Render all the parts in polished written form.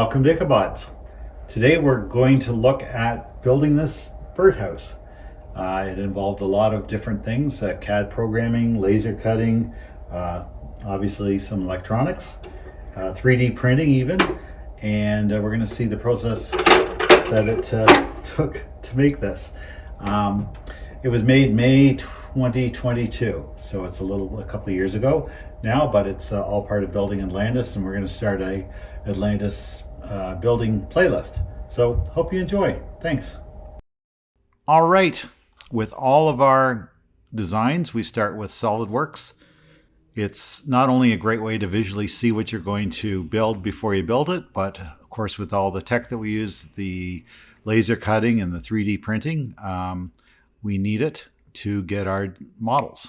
Welcome to Ichabods. Today we're going to look at building this birdhouse. It involved a lot of different things, CAD programming, laser cutting, obviously some electronics, 3D printing even, and we're going to see the process that it took to make this. It was made May 2022, so it's a couple of years ago now, but it's all part of building Atlantis, and we're going to start a Atlantis building playlist. So hope you enjoy. Thanks. All right, with all of our designs, we start with SolidWorks. It's not only a great way to visually see what you're going to build before you build it, but of course with all the tech that we use, the laser cutting and the 3D printing, we need it to get our models.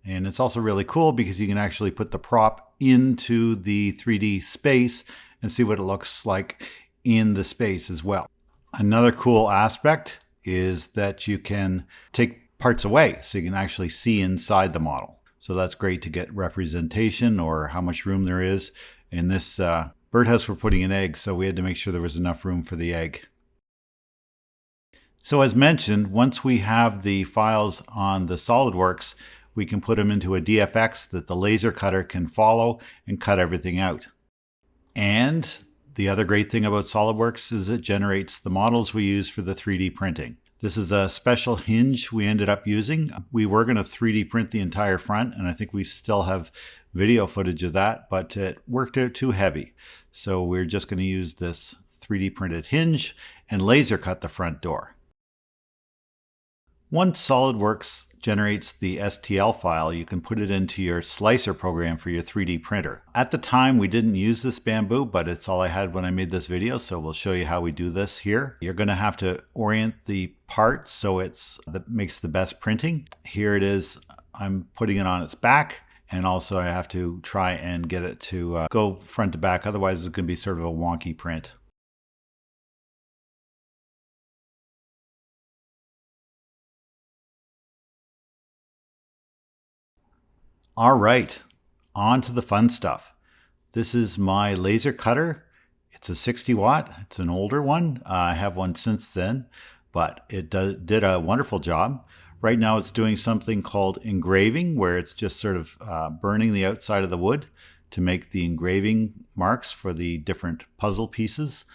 And it's also really cool because you can actually put the prop into the 3D space and see what it looks like in the space as well. Another cool aspect is that you can take parts away so you can actually see inside the model. So that's great to get representation or how much room there is. In this birdhouse, we're putting an egg, so we had to make sure there was enough room for the egg. So as mentioned, once we have the files on the SolidWorks, we can put them into a DFX that the laser cutter can follow and cut everything out. And the other great thing about SolidWorks is it generates the models we use for the 3D printing. This is a special hinge we ended up using. We were going to 3D print the entire front, and I think we still have video footage of that, but it worked out too heavy. So we're just going to use this 3D printed hinge and laser cut the front door. Once SolidWorks generates the STL file, you can put it into your slicer program for your 3D printer. At the time, we didn't use this bamboo, but it's all I had when I made this video, so we'll show you how we do this here. You're going to have to orient the parts so that makes the best printing. Here it is. I'm putting it on its back, and also I have to try and get it to go front to back, otherwise it's going to be sort of a wonky print. All right, on to the fun stuff. This is my laser cutter. It's a 60 watt. It's an older one. I have one since then, but it did a wonderful job. Right now it's doing something called engraving, where it's just sort of burning the outside of the wood to make the engraving marks for the different puzzle pieces.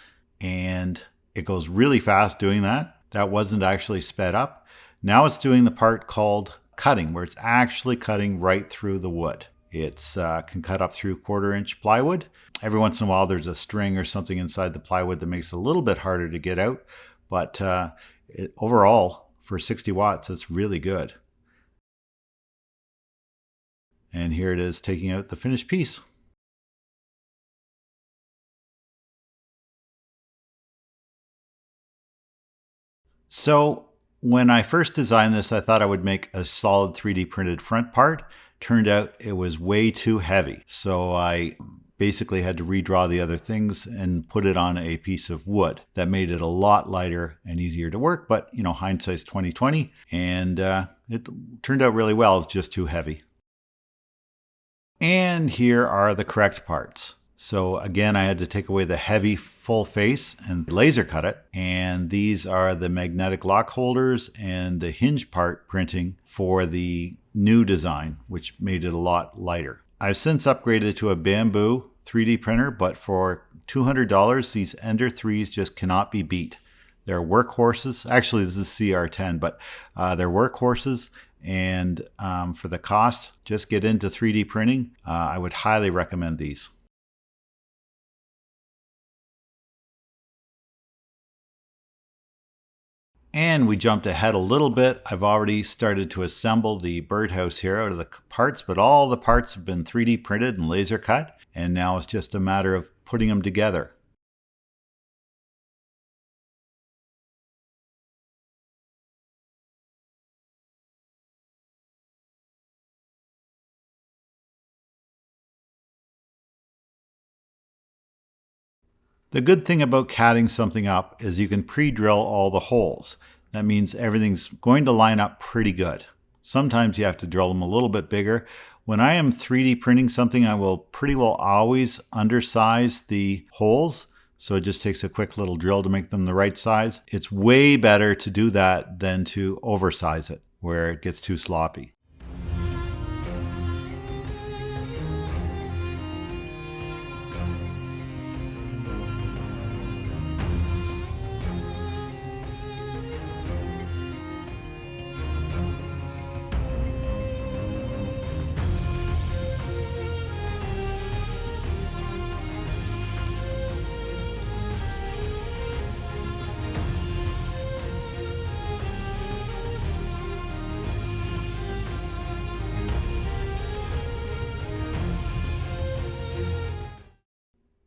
And it goes really fast doing that. That wasn't actually sped up. Now it's doing the part called cutting, where it's actually cutting right through the wood. It's can cut up through 1/4 inch plywood. Every once in a while there's a string or something inside the plywood that makes it a little bit harder to get out, but overall for 60 watts it's really good. And here it is taking out the finished piece. So when I first designed this, I thought I would make a solid 3D printed front part. Turned out it was way too heavy. So I basically had to redraw the other things and put it on a piece of wood. That made it a lot lighter and easier to work, but you know, hindsight's 20/20, and it turned out really well. It's just too heavy. And here are the correct parts. So again, I had to take away the heavy full face and laser cut it. And these are the magnetic lock holders and the hinge part printing for the new design, which made it a lot lighter. I've since upgraded to a bamboo 3D printer, but for $200, these Ender 3s just cannot be beat. They're workhorses. Actually, this is CR10, but they're workhorses. And for the cost, just get into 3D printing. I would highly recommend these. And we jumped ahead a little bit. I've already started to assemble the birdhouse here out of the parts, but all the parts have been 3D printed and laser cut, and now it's just a matter of putting them together. The good thing about catting something up is you can pre-drill all the holes. That means everything's going to line up pretty good. Sometimes you have to drill them a little bit bigger. When I am 3D printing something, I will pretty well always undersize the holes So it just takes a quick little drill to make them the right size. It's way better to do that than to oversize it where it gets too sloppy.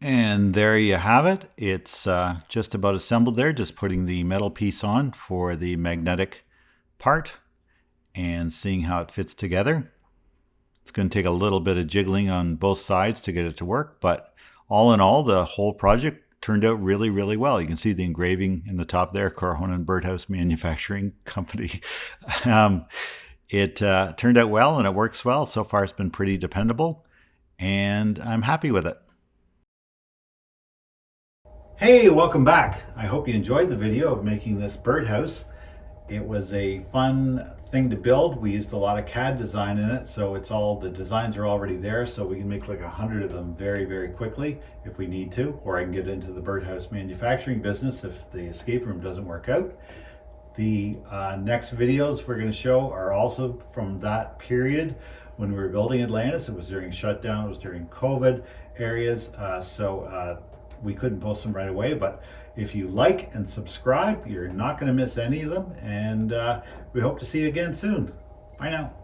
And there you have it. It's just about assembled there, just putting the metal piece on for the magnetic part and seeing how it fits together. It's going to take a little bit of jiggling on both sides to get it to work, but all in all, the whole project turned out really, really well. You can see the engraving in the top there, Corhonen Bird House Manufacturing Company. It turned out well and it works well. So far, it's been pretty dependable, and I'm happy with it. Hey, welcome back. I hope you enjoyed the video of making this birdhouse. It was a fun thing to build. We used a lot of CAD design in it, so the designs are already there, so we can make like 100 of them very, very quickly if we need to, or I can get into the birdhouse manufacturing business if the escape room doesn't work out. The next videos we're going to show are also from that period when we were building Atlantis. It was during shutdown, it was during COVID areas, we couldn't post them right away, but if you like and subscribe, you're not going to miss any of them, and we hope to see you again soon. Bye now.